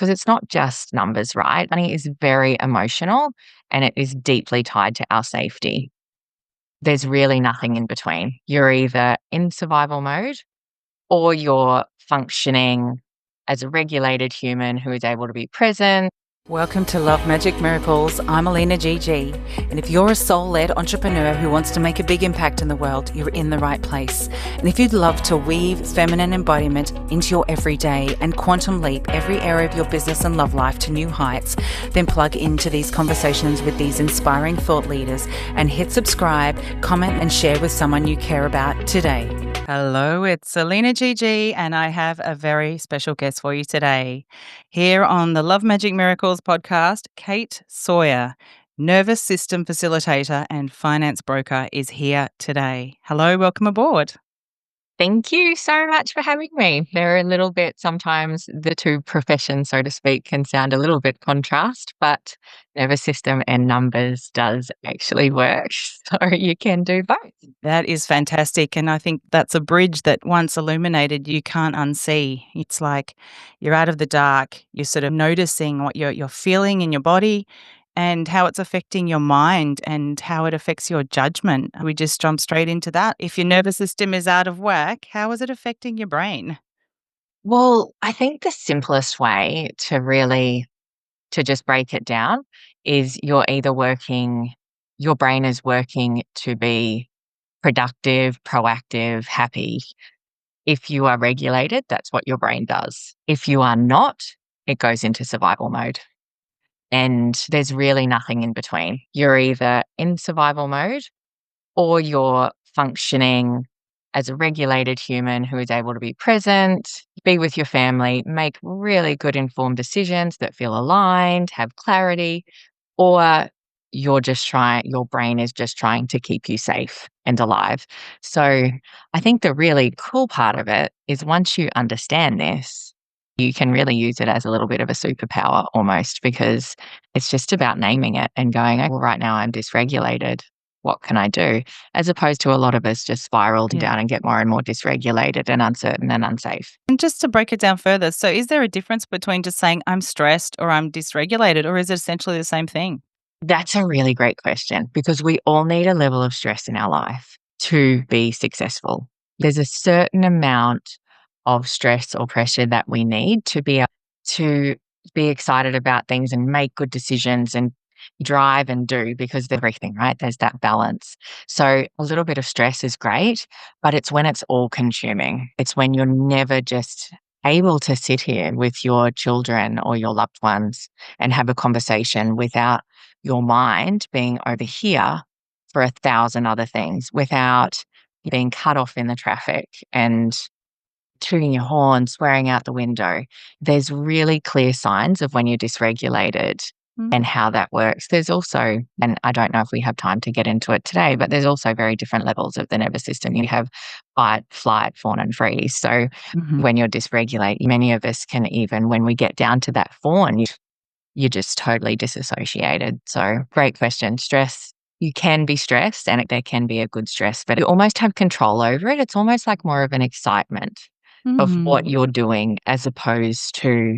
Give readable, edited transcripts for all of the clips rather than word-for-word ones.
because it's not just numbers, right? Money is very emotional and it is deeply tied to our safety. There's really nothing in between. You're either in survival mode or you're functioning as a regulated human who is able to be present. Welcome to Love Magic Miracles. I'm Alina GG, and if you're a soul-led entrepreneur who wants to make a big impact in the world, you're in the right place. And if you'd love to weave feminine embodiment into your everyday and quantum leap every area of your business and love life to new heights, then plug into these conversations with these inspiring thought leaders and hit subscribe, comment, and share with someone you care about today. Hello, it's Alina GG, and I have a very special guest for you today. Here on the Love Magic Miracles podcast, Kate Sawyer, nervous system facilitator and finance broker, is here today. Hello, welcome aboard. Thank you so much for having me. They're a little bit, sometimes the two professions, so to speak, can sound a little bit contrast, but nervous system and numbers does actually work. So you can do both. That is fantastic. And I think that's a bridge that once illuminated, you can't unsee. It's like you're out of the dark, you're sort of noticing what you're feeling in your body and how it's affecting your mind and how it affects your judgment. We just jump straight into that. If your nervous system is out of whack, how is it affecting your brain? Well, I think the simplest way to just break it down is your brain is working to be productive, proactive, happy. If you are regulated, that's what your brain does. If you are not, it goes into survival mode. And there's really nothing in between. You're either in survival mode or you're functioning as a regulated human who is able to be present, be with your family, make really good informed decisions that feel aligned, have clarity, or your brain is just trying to keep you safe and alive. So I think the really cool part of it is once you understand this, you can really use it as a little bit of a superpower almost, because it's just about naming it and going, oh, well, right now I'm dysregulated. What can I do? As opposed to a lot of us just spiraled down and get more and more dysregulated and uncertain and unsafe. And just to break it down further, so is there a difference between just saying I'm stressed or I'm dysregulated, or is it essentially the same thing? That's a really great question, because we all need a level of stress in our life to be successful. There's a certain amount of stress or pressure that we need to be able to be excited about things and make good decisions and drive and do, because there's everything, right? There's that balance. So a little bit of stress is great, but it's when it's all consuming. It's when you're never just able to sit here with your children or your loved ones and have a conversation without your mind being over here for 1,000 other things, without being cut off in the traffic and tooting your horn, swearing out the window. There's really clear signs of when you're dysregulated and how that works. There's also, and I don't know if we have time to get into it today, but there's also very different levels of the nervous system. You have fight, flight, fawn, and freeze. So when you're dysregulated, many of us can, even when we get down to that fawn, you're just totally disassociated. So great question. Stress, you can be stressed and there can be a good stress, but you almost have control over it. It's almost like more of an excitement of what you're doing, as opposed to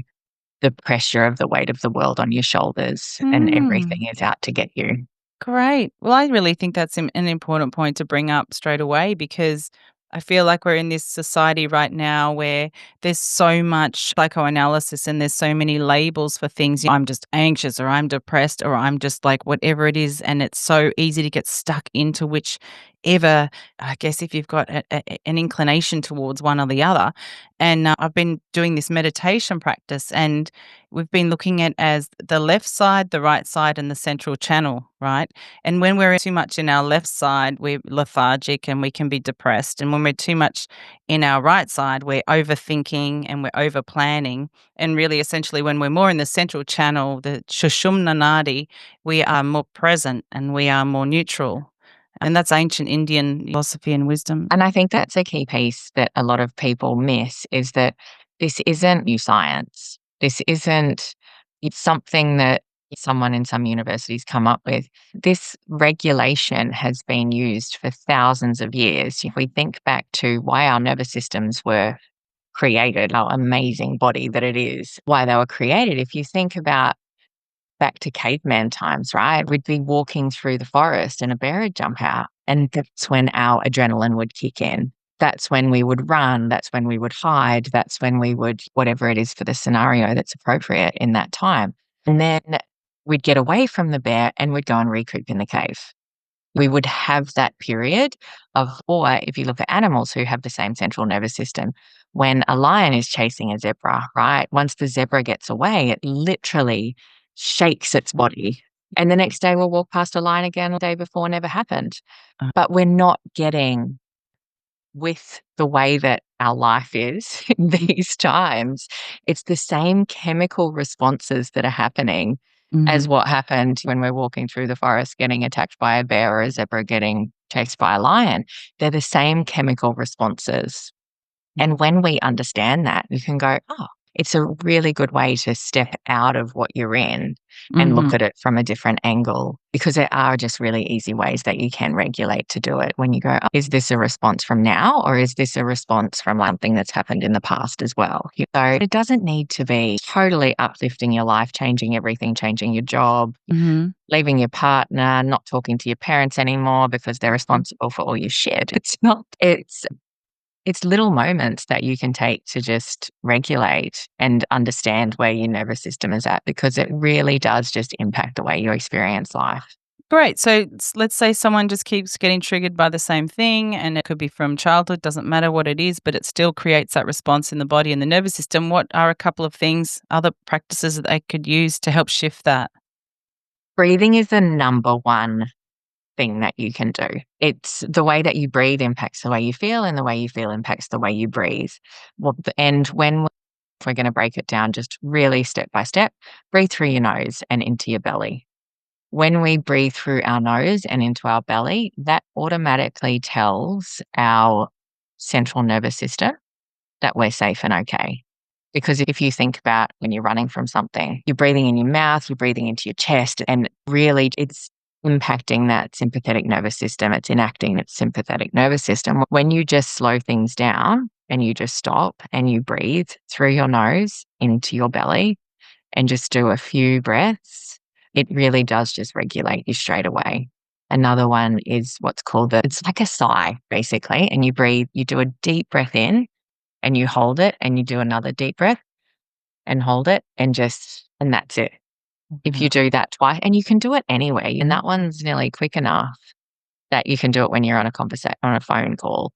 the pressure of the weight of the world on your shoulders and everything is out to get you. Great. Well, I really think that's an important point to bring up straight away, because I feel like we're in this society right now where there's so much psychoanalysis and there's so many labels for things. I'm just anxious, or I'm depressed, or I'm just like whatever it is. And it's so easy to get stuck into whichever, I guess, if you've got an inclination towards one or the other. And I've been doing this meditation practice, and we've been looking at as the left side, the right side, and the central channel, right? And when we're too much in our left side, we're lethargic and we can be depressed. And when we're too much in our right side, we're overthinking and we're over planning. And really, essentially, when we're more in the central channel, the Sushumna Nadi, we are more present and we are more neutral. And that's ancient Indian philosophy and wisdom. And I think that's a key piece that a lot of people miss, is that this isn't new science. It's something that someone in some universities come up with. This regulation has been used for thousands of years. If we think back to why our nervous systems were created, our amazing body that it is, why they were created. If you think about back to caveman times, right? We'd be walking through the forest and a bear would jump out, and that's when our adrenaline would kick in. That's when we would run. That's when we would hide. That's when we would, whatever it is for the scenario that's appropriate in that time. And then we'd get away from the bear and we'd go and recoup in the cave. We would have that period of, or if you look at animals who have the same central nervous system, when a lion is chasing a zebra, right? Once the zebra gets away, it literally shakes its body. And the next day we'll walk past a lion again the day before never happened. Uh. But we're not getting with the way that our life is in these times. It's the same chemical responses that are happening as Mhm. what happened when we're walking through the forest getting attacked by a bear or a zebra getting chased by a lion. They're the same chemical responses. And when we understand that, you can go, oh, it's a really good way to step out of what you're in and look Mhm. at it from a different angle, because there are just really easy ways that you can regulate to do it when you go, oh, is this a response from now, or is this a response from something that's happened in the past as well? So it doesn't need to be totally uplifting your life, changing everything, changing your job, Mhm. leaving your partner, not talking to your parents anymore because they're responsible for all your shit. It's not, it's little moments that you can take to just regulate and understand where your nervous system is at, because it really does just impact the way you experience life. Great. So let's say someone just keeps getting triggered by the same thing, and it could be from childhood, doesn't matter what it is, but it still creates that response in the body and the nervous system. What are a couple of things, other practices that they could use to help shift that? Breathing is the number one thing that you can do. It's the way that you breathe impacts the way you feel, and the way you feel impacts the way you breathe. Well, and when if we're going to break it down just really step by step, breathe through your nose and into your belly. When we breathe through our nose and into our belly, that automatically tells our central nervous system that we're safe and okay. Because if you think about when you're running from something, you're breathing in your mouth, you're breathing into your chest, and really it's impacting that sympathetic nervous system. It's enacting its sympathetic nervous system. When you just slow things down and you just stop and you breathe through your nose into your belly and just do a few breaths, it really does just regulate you straight away. Another one is what's called it's like a sigh, basically. And you breathe, you do a deep breath in and you hold it, and you do another deep breath and hold it, and that's it. If Mhm. you do that twice, and you can do it anywhere, and that one's nearly quick enough that you can do it when you're on on a phone call,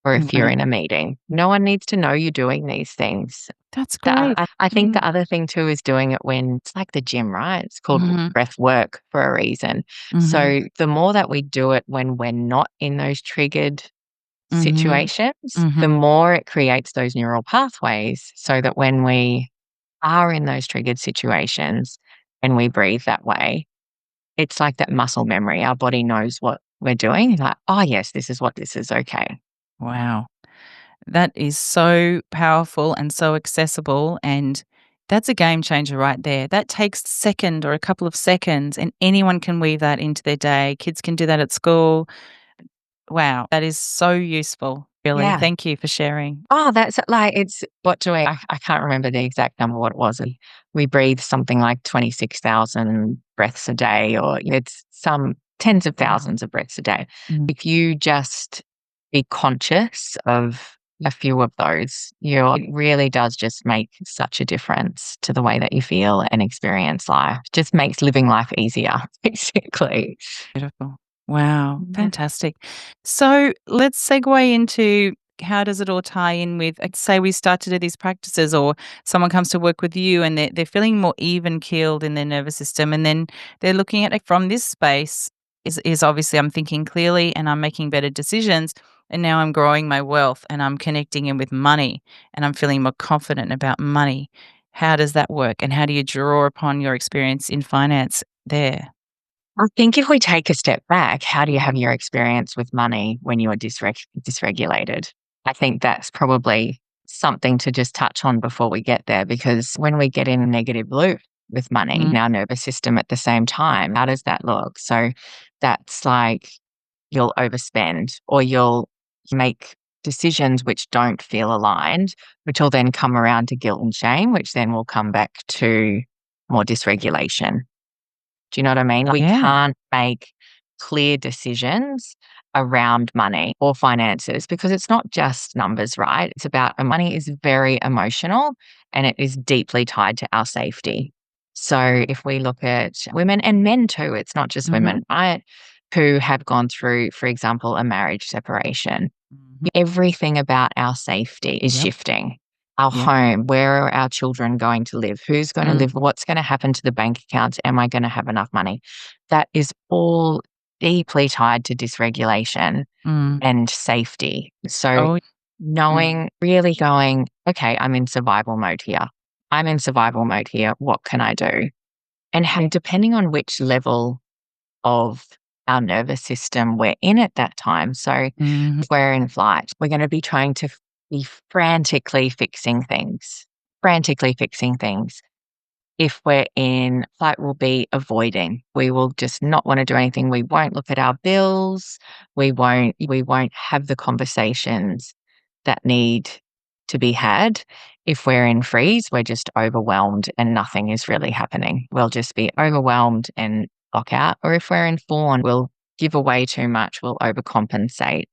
or if you're Right. in a meeting. No one needs to know you're doing these things. That's great. I think Mm. the other thing too is doing it when it's like the gym, right? It's called Mhm. breath work for a reason. Mhm. So the more that we do it when we're not in those triggered Mhm. situations, Mhm. the more it creates those neural pathways, so that when we are in those triggered situations and we breathe that way, it's like that muscle memory. Our body knows what we're doing. It's like, oh, yes, this is what this is. Okay. Wow. That is so powerful and so accessible, and that's a game changer right there. That takes a second or a couple of seconds, and anyone can weave that into their day. Kids can do that at school. Wow, that is so useful, really. Yeah. Thank you for sharing. Oh, that's like, it's what do I can't remember the exact number what it was. We breathe something like 26,000 breaths a day, or it's some tens of thousands of breaths a day. Mm. If you just be conscious of a few of those, it really does just make such a difference to the way that you feel and experience life. Just makes living life easier, basically. Beautiful. Wow, Yeah. fantastic. So let's segue into how does it all tie in with, say, we start to do these practices, or someone comes to work with you and they're feeling more even keeled in their nervous system, and then they're looking at it from this space is obviously I'm thinking clearly and I'm making better decisions. And now I'm growing my wealth and I'm connecting in with money and I'm feeling more confident about money. How does that work? And how do you draw upon your experience in finance there? I think if we take a step back, how do you have your experience with money when you are dysregulated? I think that's probably something to just touch on before we get there, because when we get in a negative loop with money in our nervous system at the same time, how does that look? So that's like you'll overspend, or you'll make decisions which don't feel aligned, which will then come around to guilt and shame, which then will come back to more dysregulation. Do you know what I mean? We Yeah. can't make clear decisions around money or finances because it's not just numbers, right? It's about money is very emotional and it is deeply tied to our safety. So if we look at women and men too, it's not just Mhm. women, right? Who have gone through, for example, a marriage separation. Mhm. Everything about our safety is Yep. shifting. Our Yep. home, where are our children going to live? Who's going to Mm. live? What's going to happen to the bank accounts? Am I going to have enough money? That is all deeply tied to dysregulation Mm. and safety. So Oh, mm. knowing, really going, okay, I'm in survival mode here. I'm in survival mode here. What can I do? And depending on which level of our nervous system we're in at that time. So Mhm. if we're in flight, we're going to be trying to be frantically fixing things. If we're in flight, we'll be avoiding. We will just not want to do anything. We won't look at our bills. We won't have the conversations that need to be had. If we're in freeze, we're just overwhelmed and nothing is really happening. We'll just be overwhelmed and lock out. Or if we're in fawn, we'll give away too much, we'll overcompensate.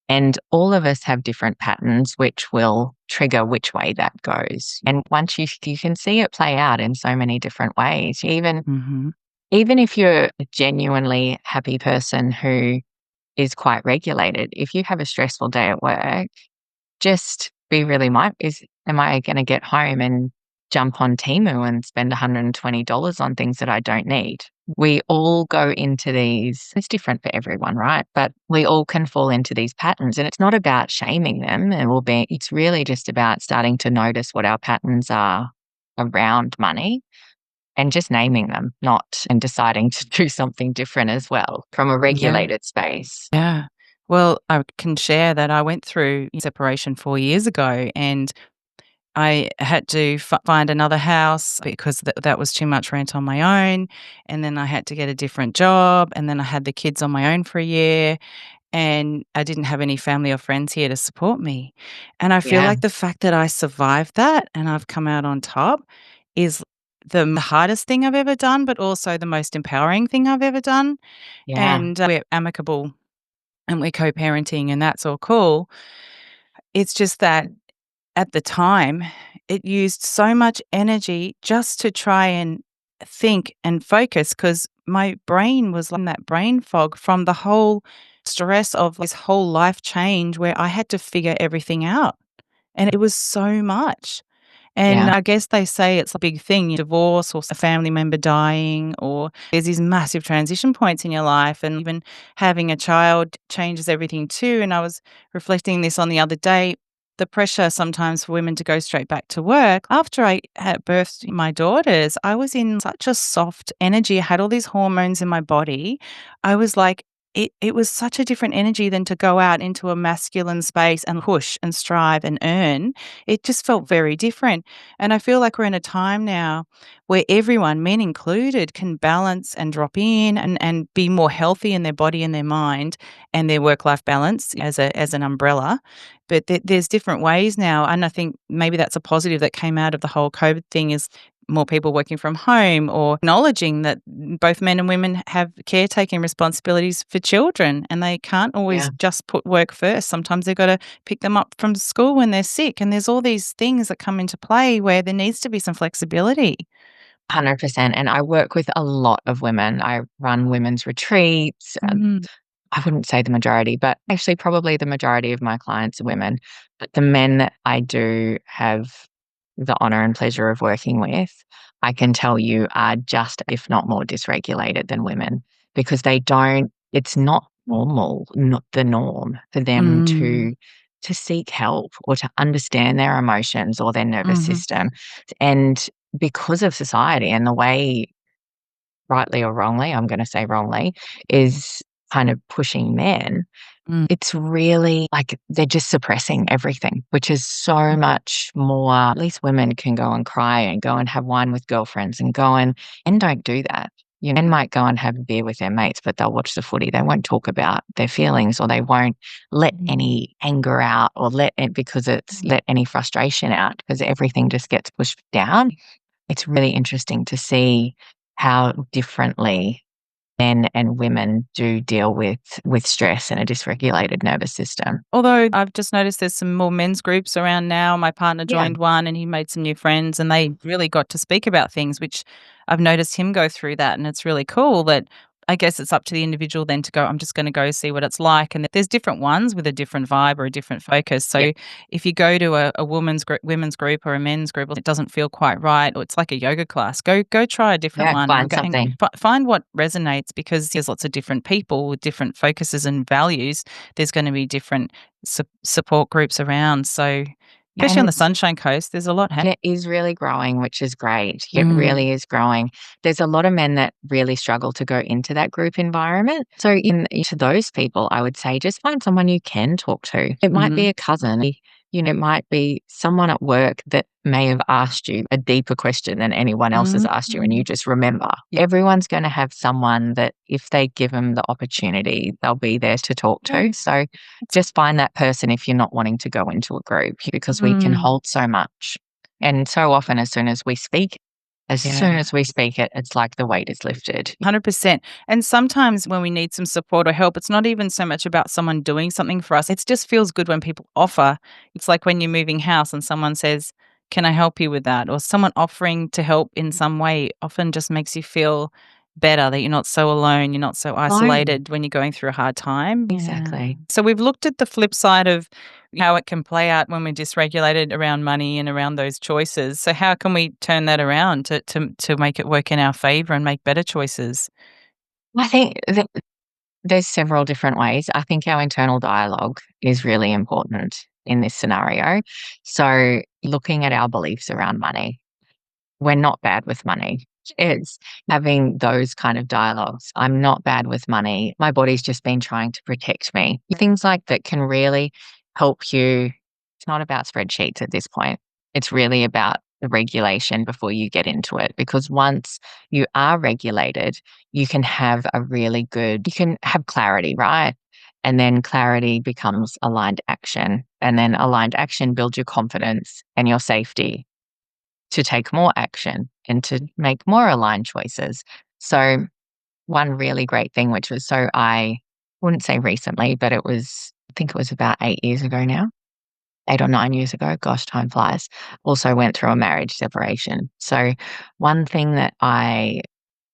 And all of us have different patterns which will trigger which way that goes. And once you can see it play out in so many different ways. Mhm. Even if you're a genuinely happy person who is quite regulated, if you have a stressful day at work, just be really am I gonna get home and jump on Temu and spend $120 on things that I don't need? We all go into these it's different for everyone, right? But we all can fall into these patterns, and it's not about shaming them, it's really just about starting to notice what our patterns are around money and just naming them, not and deciding to do something different as well from a Yeah. regulated space. Yeah. Well, I can share that I went through separation 4 years ago, and I had to find another house because that was too much rent on my own, and then I had to get a different job, and then I had the kids on my own for a year, and I didn't have any family or friends here to support me. And I feel Yeah, like the fact that I survived that and I've come out on top is the hardest thing I've ever done, but also the most empowering thing I've ever done. yeah, And we're amicable and we're co-parenting and that's all cool. It's just that at the time, it used so much energy just to try and think and focus because my brain was in that brain fog from the whole stress of this whole life change where I had to figure everything out. And it was so much. And yeah. I guess they say it's a big thing, you divorce or a family member dying, or there's these massive transition points in your life. And even having a child changes everything too. And I was reflecting this on the other day. The pressure sometimes for women to go straight back to work. After I had birthed my daughters, I was in such a soft energy. I had all these hormones in my body. I was like, it was such a different energy than to go out into a masculine space and push and strive and earn. It just felt very different. And I feel like we're in a time now where everyone, men included, can balance and drop in and be more healthy in their body and their mind and their work life balance as an umbrella. But there's different ways now. And I think maybe that's a positive that came out of the whole COVID thing is more people working from home or acknowledging that both men and women have caretaking responsibilities for children and they can't always Yeah, just put work first. Sometimes they've got to pick them up from school when they're sick. And there's all these things that come into play where there needs to be some flexibility. 100%. And I work with a lot of women. I run women's retreats. Mm, I wouldn't say the majority, but actually, probably the majority of my clients are women. But the men that I do have the honor and pleasure of working with, I can tell you are just, if not more dysregulated than women because it's not normal, not the norm for them mm, to seek help or to understand their emotions or their nervous mhm, system. And because of society and the way, rightly or wrongly, I'm going to say wrongly, is kind of pushing men, mm, it's really like they're just suppressing everything, which is so much more. At least women can go and cry and go and have wine with girlfriends and go and don't do that. men might go and have a beer with their mates, but they'll watch the footy. They won't talk about their feelings, or they won't let any anger out, or let any frustration out, because everything just gets pushed down. It's really interesting to see how differently men and women do deal with stress and a dysregulated nervous system. Although I've just noticed there's some more men's groups around now. My partner Yeah. joined one and he made some new friends and they really got to speak about things, which I've noticed him go through that. And it's really cool that I guess it's up to the individual then to go, I'm just going to go see what it's like. And there's different ones with a different vibe or a different focus. So Yeah. if you go to a women's group or a men's group, it doesn't feel quite right, or it's like a yoga class, go try a different Yeah, one. find something. Find what resonates, because there's lots of different people with different focuses and values. There's going to be different support groups around. So especially on And the Sunshine Coast, there's a lot happening. it is really growing, which is great. It really is growing. There's a lot of men that really struggle to go into that group environment. So to those people, I would say just find someone you can talk to. It might be a cousin. It might be someone at work that may have asked you a deeper question than anyone else has asked you, and you just remember. Everyone's going to have someone that, if they give them the opportunity, they'll be there to talk to. So just find that person if you're not wanting to go into a group, because we can hold so much. And so often, as soon as we speak it, it's like the weight is lifted. 100%. And sometimes when we need some support or help, it's not even so much about someone doing something for us. It just feels good when people offer. It's like when you're moving house and someone says, "Can I help you with that?" Or someone offering to help in some way often just makes you feel better, that you're not so alone, you're not so isolated when you're going through a hard time. Exactly. So we've looked at the flip side of how it can play out when we're dysregulated around money and around those choices. So how can we turn that around to make it work in our favor and make better choices? I think that there's several different ways. I think our internal dialogue is really important in this scenario. So looking at our beliefs around money, we're not bad with money. It's having those kind of dialogues. I'm not bad with money. My body's just been trying to protect me. Things like that can really help you. It's not about spreadsheets at this point. It's really about the regulation before you get into it. Because once you are regulated, you can have clarity, right? And then clarity becomes aligned action. And then aligned action builds your confidence and your safety to take more action and to make more aligned choices. So one really great thing, which was, I wouldn't say recently, but I think it was about 8 years ago now, 8 or 9 years ago. Gosh, time flies. Also went through a marriage separation. So one thing that I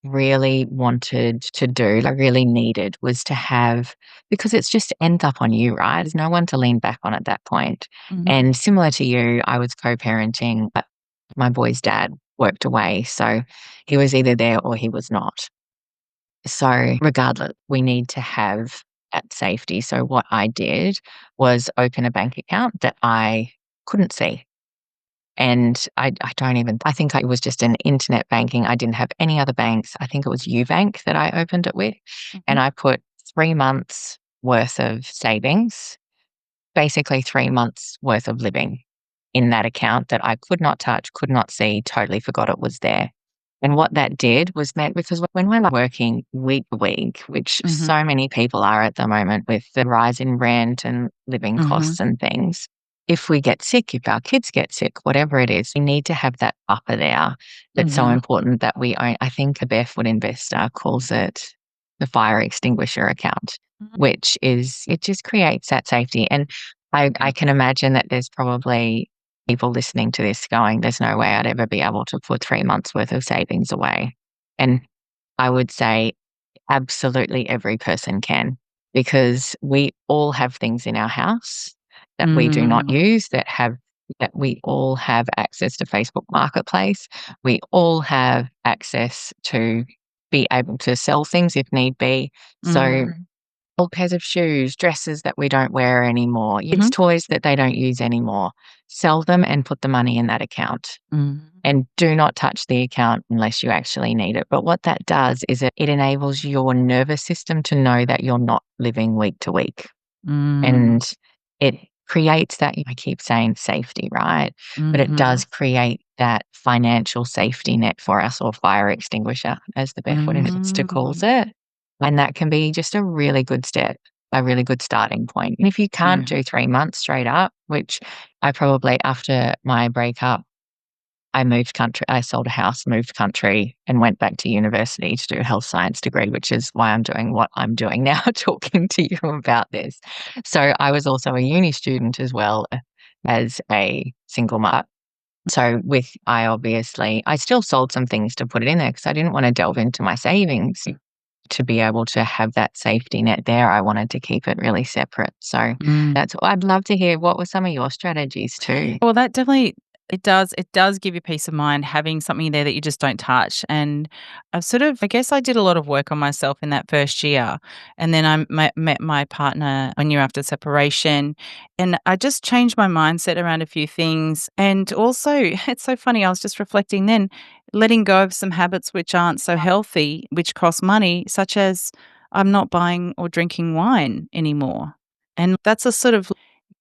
really wanted to do, I really needed, was to have, because it's just ends up on you, right? There's no one to lean back on at that point. And similar to you, I was co-parenting, but my boy's dad worked away. So he was either there or he was not. So regardless, we need to have that safety. So what I did was open a bank account that I couldn't see. And I think it was just an internet banking. I didn't have any other banks. I think it was Ubank that I opened it with. And I put 3 months worth of savings, basically 3 months worth of living in that account that I could not touch, could not see, totally forgot it was there. And what that did was meant, because when we're working week to week, which so many people are at the moment with the rise in rent and living costs and things, if we get sick, if our kids get sick, whatever it is, we need to have that buffer there. That's so important that we own. I think a barefoot investor calls it the fire extinguisher account, which is, it just creates that safety. And I can imagine that there's probably people listening to this going, there's no way I'd ever be able to put 3 months worth of savings away. And I would say absolutely every person can, because we all have things in our house that we do not use, that we all have access to Facebook Marketplace. We all have access to be able to sell things if need be. So old pairs of shoes, dresses that we don't wear anymore, kids' toys that they don't use anymore, sell them and put the money in that account. And do not touch the account unless you actually need it. But what that does is it enables your nervous system to know that you're not living week to week. And it creates that, I keep saying safety, right? But it Mhm. does create that financial safety net for us, or fire extinguisher, as the Barefoot Insta calls Mm. it. And that can be just a really good step, a really good starting point. And if you can't Yeah. do 3 months straight up, which I probably, after my breakup, I moved country. I sold a house, moved country, and went back to university to do a health science degree, which is why I'm doing what I'm doing now, talking to you about this. So I was also a uni student as well as a single mother. So I still sold some things to put it in there because I didn't want to delve into my savings to be able to have that safety net there. I wanted to keep it really separate. So Mm. I'd love to hear, what were some of your strategies too? Well, that definitely it does give you peace of mind having something there that you just don't touch, and I guess I did a lot of work on myself in that first year, and then met my partner 1 year after separation, and I just changed my mindset around a few things, and also it's so funny, I was just reflecting then, letting go of some habits which aren't so healthy, which cost money, such as I'm not buying or drinking wine anymore, and that's a sort of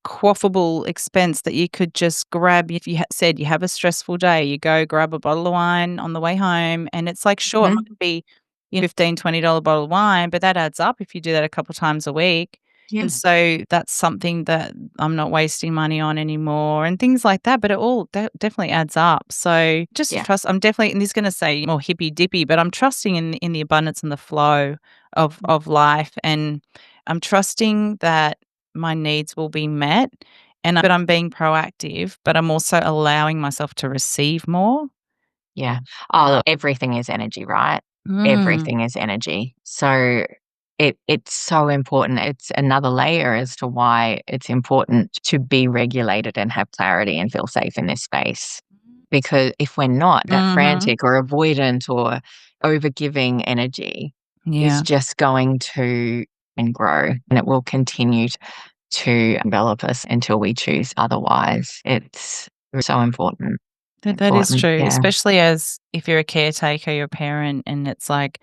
quaffable expense that you could just grab if you said you have a stressful day, you go grab a bottle of wine on the way home, and it's like, sure, it Mhm. might be, $15, $20 bottle of wine, but that adds up if you do that a couple times a week, Yeah. and so that's something that I'm not wasting money on anymore and things like that, but it all definitely adds up. So just Yeah. trust. I'm definitely, and this is gonna say more hippy dippy, but I'm trusting in the abundance and the flow of life, and I'm trusting that my needs will be met, but I'm being proactive, but I'm also allowing myself to receive more. Yeah. Oh, look, everything is energy, right? Mm. Everything is energy. So it's so important. It's another layer as to why it's important to be regulated and have clarity and feel safe in this space. Because if we're not, that Mhm. frantic or avoidant or overgiving energy is Yeah. just going to and grow, and it will continue to envelop us until we choose otherwise. It's so important. That is Important. true, Yeah. especially as if you're a caretaker, you're a parent, and it's like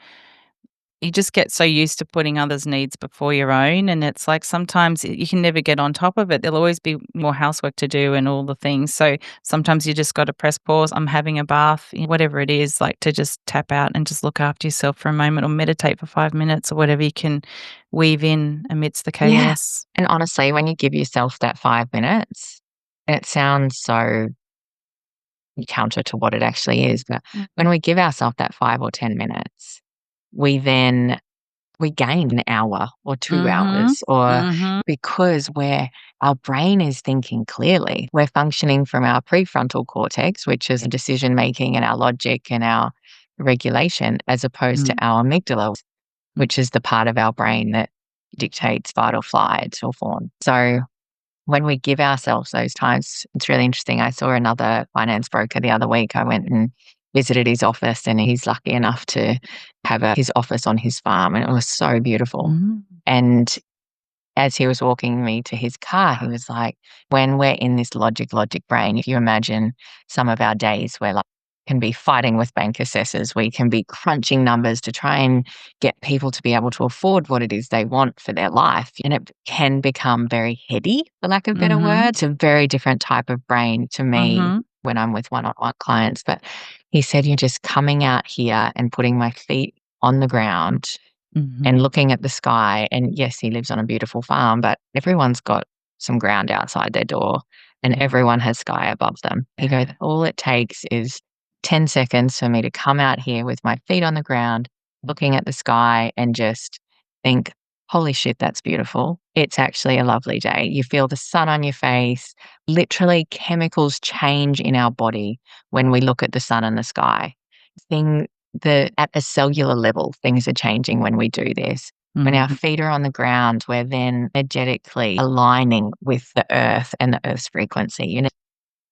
you just get so used to putting others' needs before your own, and it's like sometimes you can never get on top of it. There'll always be more housework to do and all the things. So sometimes you just got to press pause. I'm having a bath, whatever it is, like to just tap out and just look after yourself for a moment, or meditate for 5 minutes, or whatever you can weave in amidst the Yeah. chaos. And honestly, when you give yourself that 5 minutes, it sounds so counter to what it actually is, but Mm. when we give ourselves that 5 or 10 minutes, we then we gain an hour or 2 Mhm. hours, or Mhm. because our brain is thinking clearly. We're functioning from our prefrontal cortex, which is decision making and our logic and our regulation, as opposed to Mm. our amygdala, which is the part of our brain that dictates fight or flight or fawn. So when we give ourselves those times, it's really interesting. I saw another finance broker the other week. I went and visited his office, and he's lucky enough to have his office on his farm, and it was so beautiful. Mhm. And as he was walking me to his car, he was like, when we're in this logic brain, if you imagine some of our days where, like, can be fighting with bank assessors, we can be crunching numbers to try and get people to be able to afford what it is they want for their life. And it can become very heady, for lack of better Mhm. words. It's a very different type of brain to me Mhm. when I'm with one-on-one clients. But he said, you're just coming out here and putting my feet on the ground and Mhm. looking at the sky. And yes, he lives on a beautiful farm, but everyone's got some ground outside their door, and Yeah. everyone has sky above them. He goes, all it takes is 10 seconds for me to come out here with my feet on the ground, looking at the sky, and just think, holy shit, that's beautiful. It's actually a lovely day. You feel the sun on your face. Literally, chemicals change in our body when we look at the sun and the sky. Thing at a cellular level, things are changing when we do this. When our Mhm. feet are on the ground, we're then energetically aligning with the earth and the earth's frequency.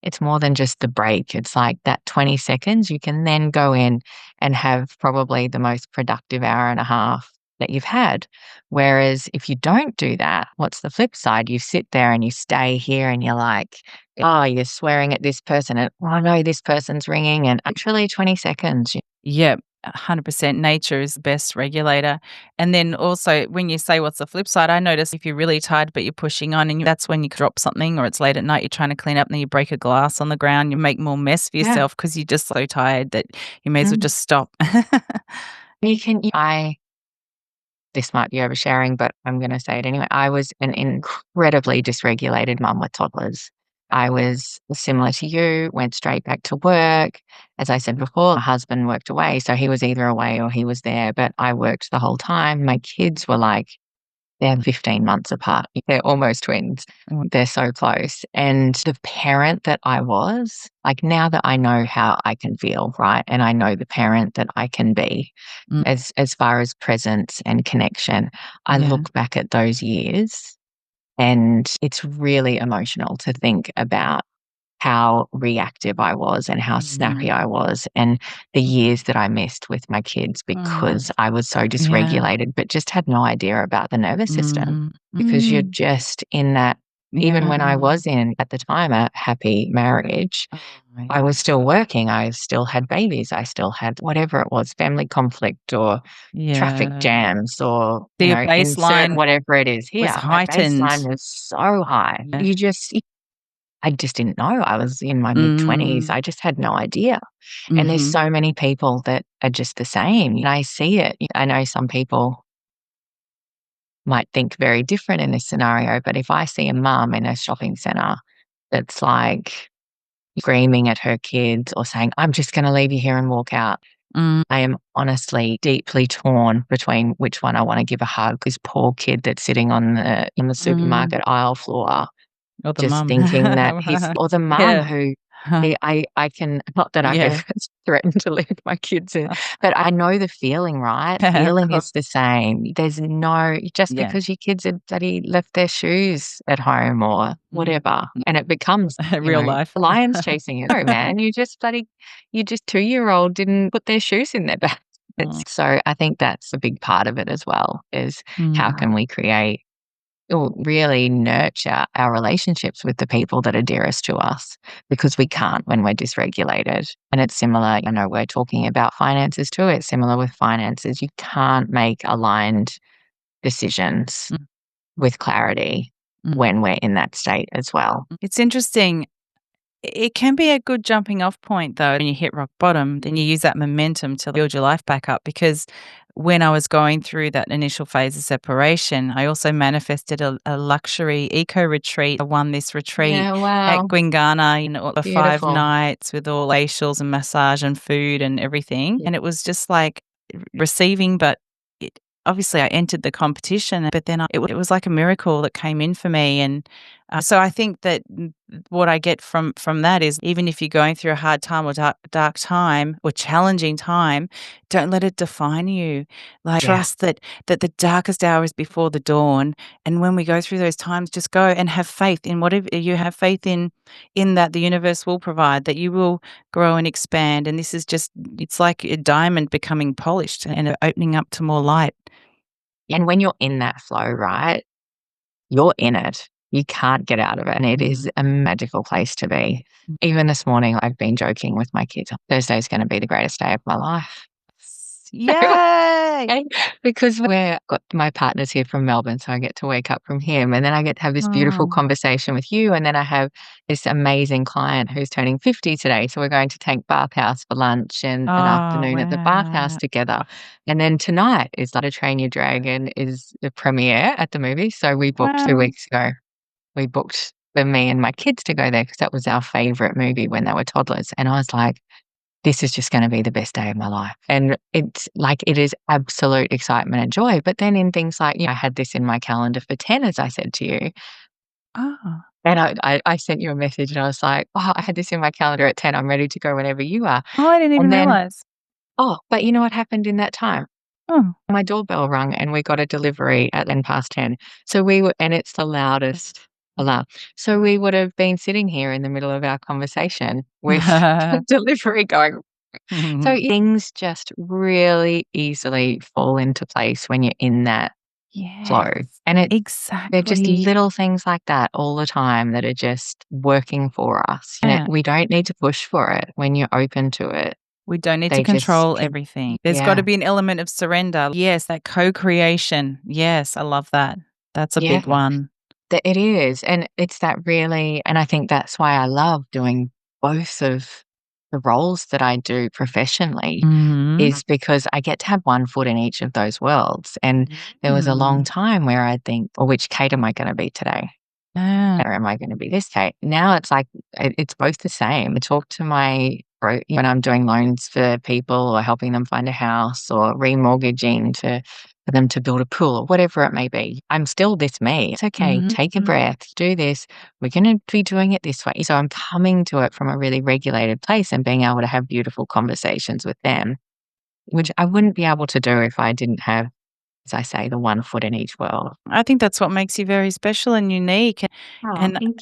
It's more than just the break. It's like that 20 seconds, you can then go in and have probably the most productive hour and a half that you've had. Whereas if you don't do that, what's the flip side? You sit there and you stay here and you're like, oh, you're swearing at this person, and oh no, this person's ringing, and actually 20 seconds. Yep. 100% nature is the best regulator. And then also when you say what's the flip side, I notice if you're really tired but you're pushing on and that's when you drop something or it's late at night, you're trying to clean up and then you break a glass on the ground, you make more mess for Yeah. yourself because you're just so tired that you may as well Mm. just stop. This might be oversharing, but I'm gonna say it anyway. I was an incredibly dysregulated mum with toddlers. I was similar to you, went straight back to work. As I said before, my husband worked away, so he was either away or he was there, but I worked the whole time. My kids were like they're 15 months apart. They're almost twins. Mm. They're so close. And the parent that I was, like now that I know how I can feel, right? And I know the parent that I can be Mm. as far as presence and connection, I Yeah. look back at those years and it's really emotional to think about how reactive I was and how snappy Mhm. I was, and the years that I missed with my kids Mm. because I was so Yeah. dysregulated, but just had no idea about the nervous system Mhm. because you're Mm. just in that. Even when I Yeah. was in, at the time, a happy marriage, Oh, I yeah. was still working. I still had babies. I still had whatever it was, family conflict or traffic Yeah. jams or, So your insert baseline whatever it is was here. My baseline heightened. was so high. Yeah. I just didn't know. I was in my mid-20s. Mm. I just had no idea. And there's Mhm. so many people that are just the same. I see it. I know some people might think very different in this scenario, but if I see a mum in a shopping centre that's like screaming at her kids or saying, "I'm just gonna leave you here and walk out," Mm. I am honestly deeply torn between which one I wanna give a hug. This poor kid that's sitting on the Mm. supermarket aisle floor Or the just mum. thinking that or the mum Yeah. who I can not that I've Yeah. ever threatened to leave my kids in, but I know the feeling, right? Of Feeling course. is the same. There's no just Yeah. because your kids had bloody left their shoes at home or Mm. whatever, and it becomes, Real life. the lion's chasing you. No, man, you just 2-year-old didn't put their shoes in their bag. Mm. So I think that's a big part of it as well, is how Mm. can we create or really nurture our relationships with the people that are dearest to us because we can't when we're dysregulated. And it's similar, I know we're talking about finances too. It's similar with finances. You can't make aligned decisions Mm. with clarity Mm. when we're in that state as well. It's interesting. It can be a good jumping off point though when you hit rock bottom, then you use that momentum to build your life back up because when I was going through that initial phase of separation, I also manifested a luxury eco retreat. I won this retreat Yeah, at wow. Gwingana, the 5 Beautiful. nights with all facials and massage and food and everything. And it was just like receiving, but obviously I entered the competition, but then it was like a miracle that came in for me. And so I think that what I get from that is even if you're going through a hard time or dark time or challenging time, don't let it define you. Like Yeah. trust that the darkest hour is before the dawn. And when we go through those times, just go and have faith in whatever you have faith in that the universe will provide, that you will grow and expand. And this is just it's like a diamond becoming polished and opening up to more light. And when you're in that flow, right, you're in it. You can't get out of it, and it Mm. is a magical place to be. Mm. Even this morning, I've been joking with my kids, "Thursday's gonna be the greatest day of my life." Yay! Okay, because we're got my partner's here from Melbourne, so I get to wake up from him, and then I get to have this beautiful Oh. conversation with you, and then I have this amazing client who's turning 50 today, so we're going to take bathhouse for lunch and an Oh, afternoon at the bathhouse wow. together. And then tonight is How to Train Your Dragon is the premiere at the movie, so we booked 2 Wow. weeks ago. We booked for me and my kids to go there because that was our favorite movie when they were toddlers, and I was like, "This is just gonna be the best day of my life." And it's like, it is absolute excitement and joy, but then in things like, I had this in my calendar for 10, as I said to you, Oh. and I sent you a message and I was like, "Oh, I had this in my calendar at 10, I'm ready to go whenever you are." Oh, I didn't even And then realize. but you know what happened in that time? Oh. My doorbell rung and we got a delivery at 10 past 10. So we were and it's the loudest alarm. So we would have been sitting here in the middle of our conversation with the delivery going. So things just really easily fall into place when you're in that flow. Yes, And they're just exactly. little things like that all the time that are just working for us. Yeah. We don't need to push for it when you're open to it. We don't need to They just control can, everything. There's got to yeah, be an element of surrender. Yes, that co-creation. Yes, I love that. That's a yeah. big one. That it is, and it's that really, and I think that's why I love doing both of the roles that I do professionally, Mhm. is because I get to have one foot in each of those worlds, and there was a long Mm. time where I'd think, "Well, which Kate am I gonna be today? Ah. Or am I gonna be this Kate?" Now it's like, it's both the same. I talk to my when I'm doing loans for people or helping them find a house or remortgaging for them to build a pool or whatever it may be. I'm still this me. It's okay. Mhm. Take a breath, do this. We're gonna be doing it this way. So I'm coming to it from a really regulated place and being able to have beautiful conversations with them, which I wouldn't be able to do if I didn't have, as I say, the one foot in each world. I think that's what makes you very special and unique. Oh, And thank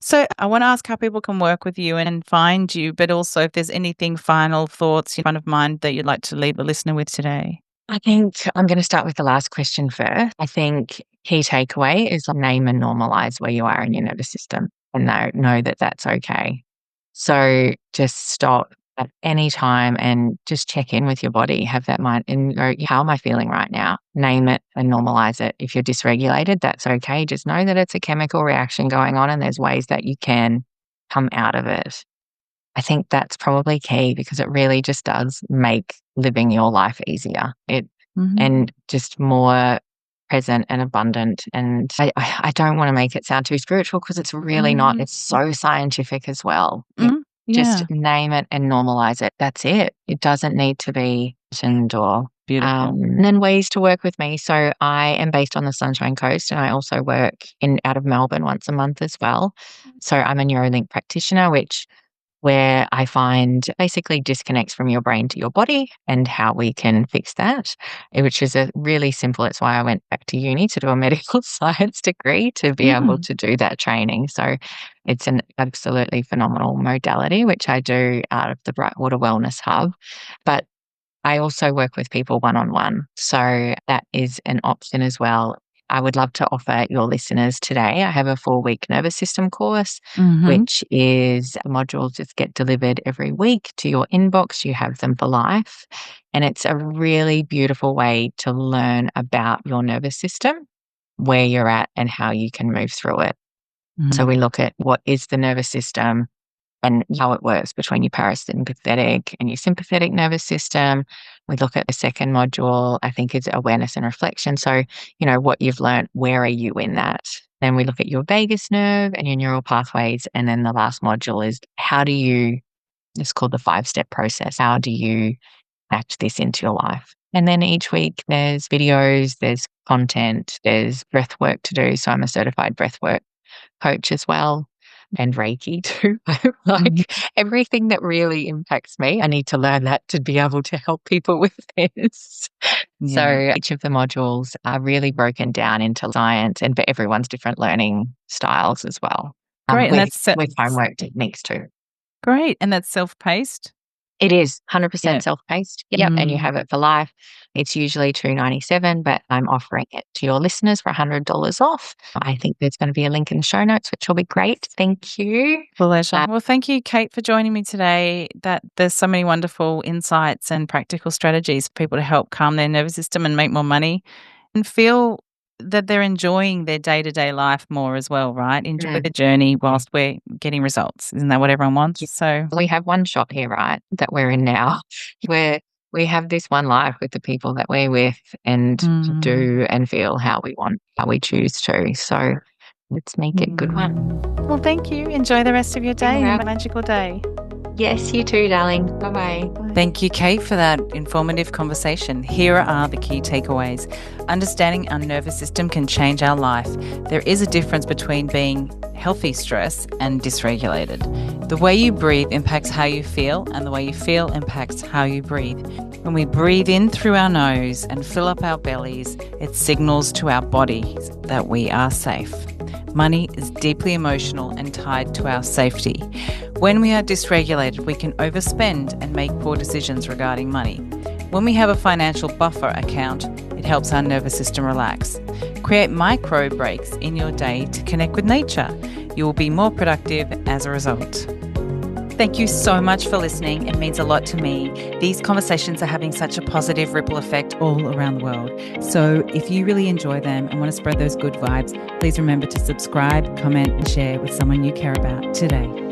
so I want to ask how people can work with you and find you, but also if there's anything final thoughts in front of mind that you'd like to leave a listener with today. I think I'm going to start with the last question first. I think key takeaway is name and normalize where you are in your nervous system and know that that's okay. So just stop at any time and just check in with your body. Have that mind and go, how am I feeling right now? Name it and normalize it. If you're dysregulated, that's okay. Just know that it's a chemical reaction going on and there's ways that you can come out of it. I think that's probably key because it really just does make living your life easier. Mhm. And just more present and abundant. And I don't want to make it sound too spiritual because it's really not. It's so scientific as well. Just Yeah, name it and normalize it. That's it. It doesn't need to be mentioned or beautiful. and then ways to work with me. So I am based on the Sunshine Coast and I also work in out of Melbourne once a month as well. So I'm a Neuralink practitioner, which where I find basically disconnects from your brain to your body and how we can fix that, which is a really simple. It's why I went back to uni to do a medical science degree to be able Mm. to do that training. So it's an absolutely phenomenal modality, which I do out of the Brightwater Wellness Hub. But I also work with people one on one. So that is an option as well. I would love to offer your listeners today. I have a 4-week nervous system course, Mhm. which is modules just get delivered every week to your inbox. You have them for life. And it's a really beautiful way to learn about your nervous system, where you're at, and how you can move through it. So Mhm. we look at what is the nervous system, and how it works between your parasympathetic and your sympathetic nervous system. We look at the second module, I think it's awareness and reflection. So, what you've learned, where are you in that? Then we look at your vagus nerve and your neural pathways. And then the last module is it's called the 5-step process. How do you match this into your life? And then each week there's videos, there's content, there's breath work to do. So I'm a certified breathwork coach as well, and Reiki too. Mhm. Like everything that really impacts me, I need to learn that to be able to help people with this. Yeah. So each of the modules are really broken down into science and for everyone's different learning styles as well. Great, and With that's homework techniques too. great, and that's self-paced? It is Yeah. 100% self-paced. Yep, and you Mm. have it for life. It's usually $297, but I'm offering it to your listeners for $100 off. I think there's going to be a link in the show notes, which will be great. Thank you. Pleasure. Well, thank you, Kate, for joining me today. That there's so many wonderful insights and practical strategies for people to help calm their nervous system and make more money and feel that they're enjoying their day-to-day life more as well, right? Enjoy the Mm. journey whilst we're getting results. Isn't that what everyone wants? Yeah. So, We have one shot here, right, that we're in now, where we have this one life with the people that we're with and mm, do and feel how we want, how we choose to. So let's make it a good one. well, thank you. Enjoy the rest of your day Yeah. and magical day. Yes, you too, darling. Bye-bye. Thank you, Kate, for that informative conversation. Here are the key takeaways. Understanding our nervous system can change our life. There is a difference between being healthy stress and dysregulated. The way you breathe impacts how you feel, and the way you feel impacts how you breathe. When we breathe in through our nose and fill up our bellies, it signals to our bodies that we are safe. Money is deeply emotional and tied to our safety. When we are dysregulated, we can overspend and make poor decisions regarding money. When we have a financial buffer account, it helps our nervous system relax. Create micro breaks in your day to connect with nature. You will be more productive as a result. Thank you so much for listening. It means a lot to me. These conversations are having such a positive ripple effect all around the world. So if you really enjoy them and want to spread those good vibes, please remember to subscribe, comment, and share with someone you care about today.